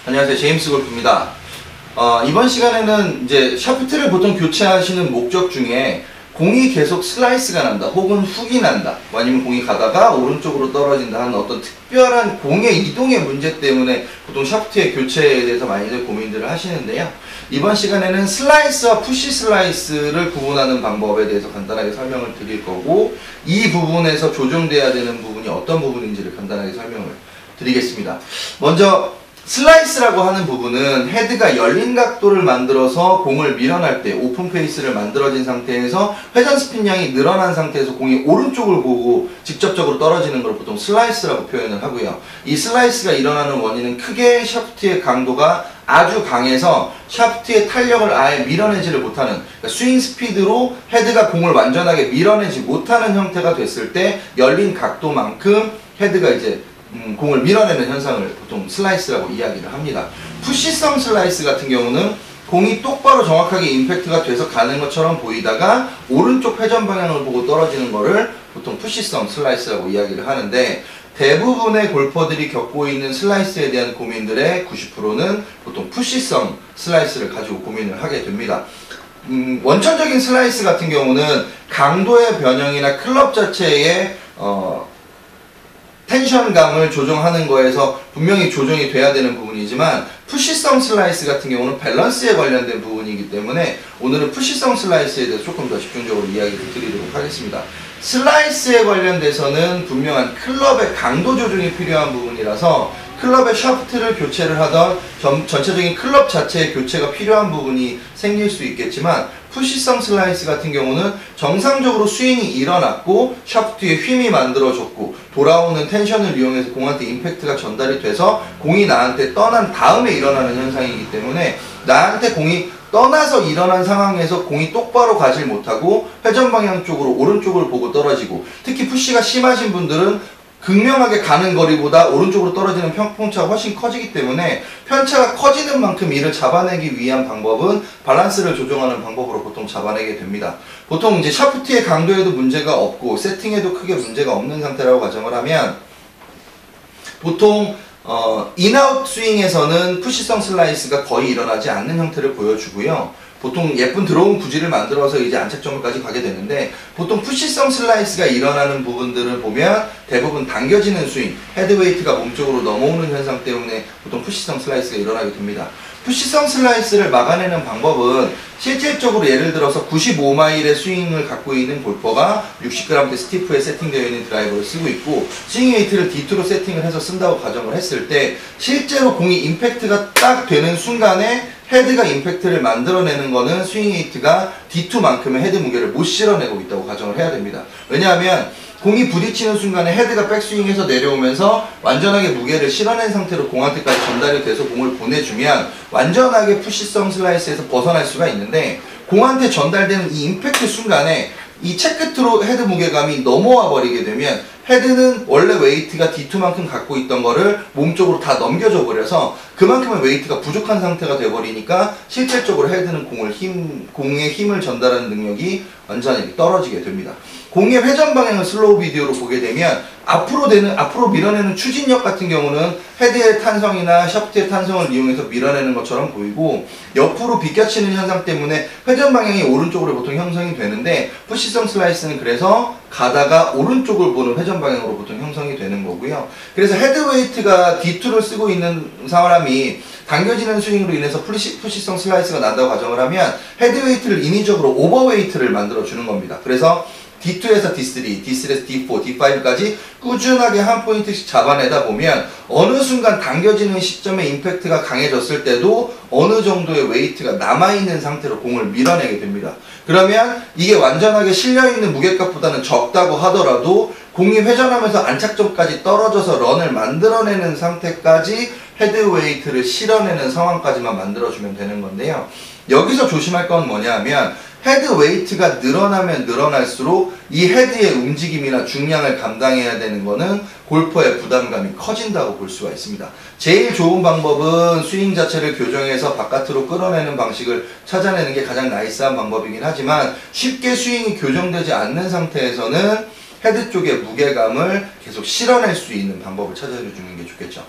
안녕하세요. 제임스 골프입니다. 이번 시간에는 이제 샤프트를 보통 교체하시는 목적 중에 공이 계속 슬라이스가 난다, 혹은 훅이 난다, 아니면 공이 가다가 오른쪽으로 떨어진다 하는 어떤 특별한 공의 이동의 문제 때문에 보통 샤프트의 교체에 대해서 많이들 고민들을 하시는데요. 이번 시간에는 슬라이스와 푸시 슬라이스를 구분하는 방법에 대해서 간단하게 설명을 드릴 거고, 이 부분에서 조정돼야 되는 부분이 어떤 부분인지를 간단하게 설명을 드리겠습니다. 먼저 슬라이스라고 하는 부분은 헤드가 열린 각도를 만들어서 공을 밀어낼 때 오픈 페이스를 만들어진 상태에서 회전 스핀량이 늘어난 상태에서 공이 오른쪽을 보고 직접적으로 떨어지는 걸 보통 슬라이스라고 표현을 하고요. 이 슬라이스가 일어나는 원인은 크게 샤프트의 강도가 아주 강해서 샤프트의 탄력을 아예 밀어내지를 못하는, 그러니까 스윙 스피드로 헤드가 공을 완전하게 밀어내지 못하는 형태가 됐을 때 열린 각도만큼 헤드가 이제 공을 밀어내는 현상을 보통 슬라이스라고 이야기를 합니다. 푸시성 슬라이스 같은 경우는 공이 똑바로 정확하게 임팩트가 돼서 가는 것처럼 보이다가 오른쪽 회전 방향을 보고 떨어지는 거를 보통 푸시성 슬라이스라고 이야기를 하는데, 대부분의 골퍼들이 겪고 있는 슬라이스에 대한 고민들의 90%는 보통 푸시성 슬라이스를 가지고 고민을 하게 됩니다. 원천적인 슬라이스 같은 경우는 강도의 변형이나 클럽 자체의 텐션감을 조정하는 거에서 분명히 조정이 돼야 되는 부분이지만, 푸시성 슬라이스 같은 경우는 밸런스에 관련된 부분이기 때문에 오늘은 푸시성 슬라이스에 대해서 조금 더 집중적으로 이야기를 드리도록 하겠습니다. 슬라이스에 관련돼서는 분명한 클럽의 강도 조정이 필요한 부분이라서 클럽의 샤프트를 교체를 하던 전체적인 클럽 자체의 교체가 필요한 부분이 생길 수 있겠지만, 푸시성 슬라이스 같은 경우는 정상적으로 스윙이 일어났고 샤프트에 힘이 만들어졌고 돌아오는 텐션을 이용해서 공한테 임팩트가 전달이 돼서 공이 나한테 떠난 다음에 일어나는 현상이기 때문에, 나한테 공이 떠나서 일어난 상황에서 공이 똑바로 가질 못하고 회전 방향 쪽으로 오른쪽을 보고 떨어지고, 특히 푸시가 심하신 분들은 극명하게 가는 거리보다 오른쪽으로 떨어지는 편차가 훨씬 커지기 때문에 편차가 커지는 만큼 이를 잡아내기 위한 방법은 밸런스를 조정하는 방법으로 보통 잡아내게 됩니다. 보통 이제 샤프트의 강도에도 문제가 없고 세팅에도 크게 문제가 없는 상태라고 가정을 하면, 보통 인아웃 스윙에서는 푸시성 슬라이스가 거의 일어나지 않는 형태를 보여주고요. 보통 예쁜 드로운 구질을 만들어서 이제 안착점까지 가게 되는데, 보통 푸시성 슬라이스가 일어나는 부분들을 보면 대부분 당겨지는 스윙, 헤드웨이트가 몸쪽으로 넘어오는 현상 때문에 보통 푸시성 슬라이스가 일어나게 됩니다. 푸시성 슬라이스를 막아내는 방법은 실질적으로 예를 들어서 95마일의 스윙을 갖고 있는 골퍼가 60g대 스티프에 세팅되어 있는 드라이버를 쓰고 있고 스윙 웨이트를 D2로 세팅을 해서 쓴다고 가정을 했을 때, 실제로 공이 임팩트가 딱 되는 순간에 헤드가 임팩트를 만들어내는 거는 스윙 웨이트가 D2만큼의 헤드 무게를 못 실어내고 있다고 가정을 해야 됩니다. 왜냐하면 공이 부딪히는 순간에 헤드가 백스윙에서 내려오면서 완전하게 무게를 실어낸 상태로 공한테까지 전달이 돼서 공을 보내주면 완전하게 푸시성 슬라이스에서 벗어날 수가 있는데, 공한테 전달되는 이 임팩트 순간에 이 채끝으로 헤드 무게감이 넘어와 버리게 되면 헤드는 원래 웨이트가 D2만큼 갖고 있던 거를 몸쪽으로 다 넘겨줘 버려서 그만큼의 웨이트가 부족한 상태가 돼버리니까 실질적으로 헤드는 공의 힘을 전달하는 능력이 완전히 떨어지게 됩니다. 공의 회전 방향을 슬로우 비디오로 보게 되면 앞으로 밀어내는 추진력 같은 경우는 헤드의 탄성이나 샤프트의 탄성을 이용해서 밀어내는 것처럼 보이고, 옆으로 비껴치는 현상 때문에 회전 방향이 오른쪽으로 보통 형성이 되는데, 푸시성 슬라이스는 그래서 가다가 오른쪽을 보는 회전 방향으로 보통 형성이 되는 거고요. 그래서 헤드웨이트가 D2를 쓰고 있는 사람이 당겨지는 스윙으로 인해서 푸시성 슬라이스가 난다고 가정을 하면 헤드웨이트를 인위적으로 오버웨이트를 만들어주는 겁니다. 그래서 D2에서 D3, D3에서 D4, D5까지 꾸준하게 한 포인트씩 잡아내다 보면 어느 순간 당겨지는 시점에 임팩트가 강해졌을 때도 어느 정도의 웨이트가 남아있는 상태로 공을 밀어내게 됩니다. 그러면 이게 완전하게 실려있는 무게값보다는 적다고 하더라도 공이 회전하면서 안착점까지 떨어져서 런을 만들어내는 상태까지 헤드웨이트를 실어내는 상황까지만 만들어주면 되는 건데요. 여기서 조심할 건 뭐냐 하면, 헤드웨이트가 늘어나면 늘어날수록 이 헤드의 움직임이나 중량을 감당해야 되는 거는 골퍼의 부담감이 커진다고 볼 수가 있습니다. 제일 좋은 방법은 스윙 자체를 교정해서 바깥으로 끌어내는 방식을 찾아내는 게 가장 나이스한 방법이긴 하지만, 쉽게 스윙이 교정되지 않는 상태에서는 헤드 쪽의 무게감을 계속 실어낼 수 있는 방법을 찾아주는 게 좋겠죠.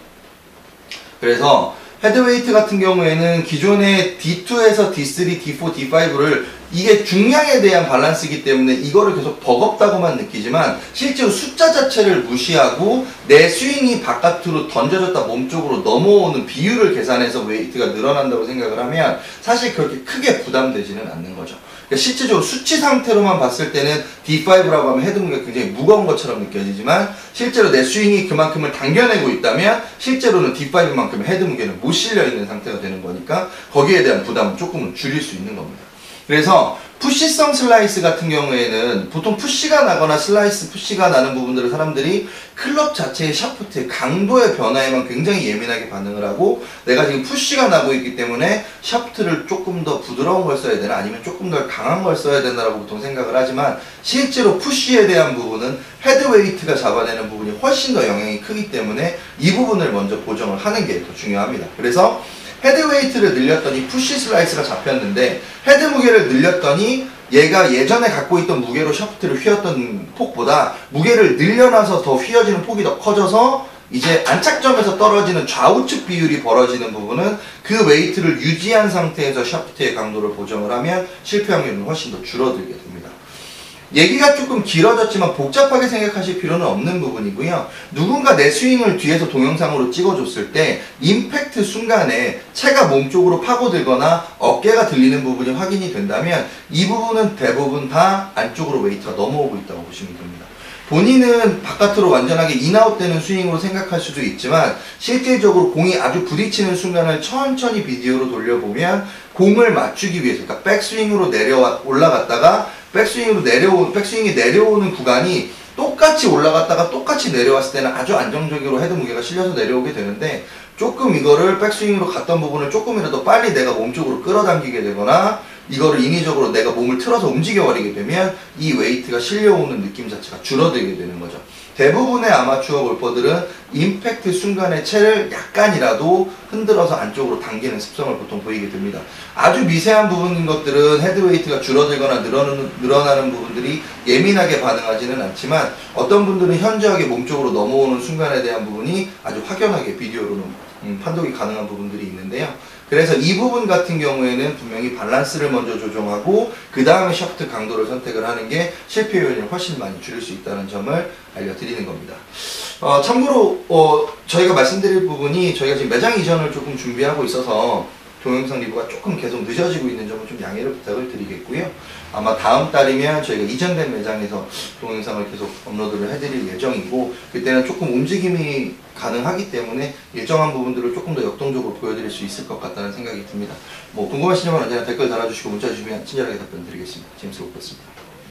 그래서 헤드웨이트 같은 경우에는 기존의 D2에서 D3, D4, D5를 이게 중량에 대한 밸런스이기 때문에 이거를 계속 버겁다고만 느끼지만 실제로 숫자 자체를 무시하고 내 스윙이 바깥으로 던져졌다 몸쪽으로 넘어오는 비율을 계산해서 웨이트가 늘어난다고 생각을 하면 사실 그렇게 크게 부담되지는 않는 거죠. 그러니까 실제적으로 수치 상태로만 봤을 때는 D5라고 하면 헤드 무게가 굉장히 무거운 것처럼 느껴지지만 실제로 내 스윙이 그만큼을 당겨내고 있다면 실제로는 D5만큼의 헤드 무게는 못 실려 있는 상태가 되는 거니까 거기에 대한 부담은 조금은 줄일 수 있는 겁니다. 그래서 푸시성 슬라이스 같은 경우에는 보통 푸시가 나거나 슬라이스 푸시가 나는 부분들을 사람들이 클럽 자체의 샤프트의 강도의 변화에만 굉장히 예민하게 반응을 하고 내가 지금 푸시가 나고 있기 때문에 샤프트를 조금 더 부드러운 걸 써야 되나 아니면 조금 더 강한 걸 써야 되나라고 보통 생각을 하지만 실제로 푸시에 대한 부분은 헤드웨이트가 잡아내는 부분이 훨씬 더 영향이 크기 때문에 이 부분을 먼저 보정을 하는 게 더 중요합니다. 그래서 헤드웨이트를 늘렸더니 푸시 슬라이스가 잡혔는데 헤드 무게를 늘렸더니 얘가 예전에 갖고 있던 무게로 샤프트를 휘었던 폭보다 무게를 늘려놔서 더 휘어지는 폭이 더 커져서 이제 안착점에서 떨어지는 좌우측 비율이 벌어지는 부분은 그 웨이트를 유지한 상태에서 샤프트의 강도를 보정을 하면 실패 확률은 훨씬 더 줄어들게 됩니다. 얘기가 조금 길어졌지만 복잡하게 생각하실 필요는 없는 부분이고요. 누군가 내 스윙을 뒤에서 동영상으로 찍어줬을 때 임팩트 순간에 채가 몸쪽으로 파고들거나 어깨가 들리는 부분이 확인이 된다면 이 부분은 대부분 다 안쪽으로 웨이트가 넘어오고 있다고 보시면 됩니다. 본인은 바깥으로 완전하게 인아웃 되는 스윙으로 생각할 수도 있지만 실질적으로 공이 아주 부딪히는 순간을 천천히 비디오로 돌려보면 공을 맞추기 위해서 그러니까 백스윙으로 올라갔다가 백스윙이 내려오는 구간이 똑같이 올라갔다가 똑같이 내려왔을 때는 아주 안정적으로 헤드 무게가 실려서 내려오게 되는데 조금 이거를 백스윙으로 갔던 부분을 조금이라도 빨리 내가 몸쪽으로 끌어당기게 되거나 이거를 인위적으로 내가 몸을 틀어서 움직여버리게 되면 이 웨이트가 실려오는 느낌 자체가 줄어들게 되는 거죠. 대부분의 아마추어 골퍼들은 임팩트 순간의 채를 약간이라도 흔들어서 안쪽으로 당기는 습성을 보통 보이게 됩니다. 아주 미세한 부분인 것들은 헤드웨이트가 줄어들거나 늘어나는 부분들이 예민하게 반응하지는 않지만 어떤 분들은 현저하게 몸쪽으로 넘어오는 순간에 대한 부분이 아주 확연하게 비디오로는 판독이 가능한 부분들이 있는데요. 그래서 이 부분 같은 경우에는 분명히 밸런스를 먼저 조정하고 그 다음에 샤프트 강도를 선택을 하는 게 실패 요인을 훨씬 많이 줄일 수 있다는 점을 알려드리는 겁니다. 참고로 저희가 말씀드릴 부분이 저희가 지금 매장 이전을 조금 준비하고 있어서 동영상 리뷰가 조금 계속 늦어지고 있는 점을 좀 양해를 부탁을 드리겠고요. 아마 다음 달이면 저희가 이전된 매장에서 동영상을 계속 업로드를 해드릴 예정이고 그때는 조금 움직임이 가능하기 때문에 일정한 부분들을 조금 더 역동적으로 보여드릴 수 있을 것 같다는 생각이 듭니다. 뭐 궁금하신 점은 언제나 댓글 달아주시고 문자 주시면 친절하게 답변 드리겠습니다. 제임스 골프였습니다.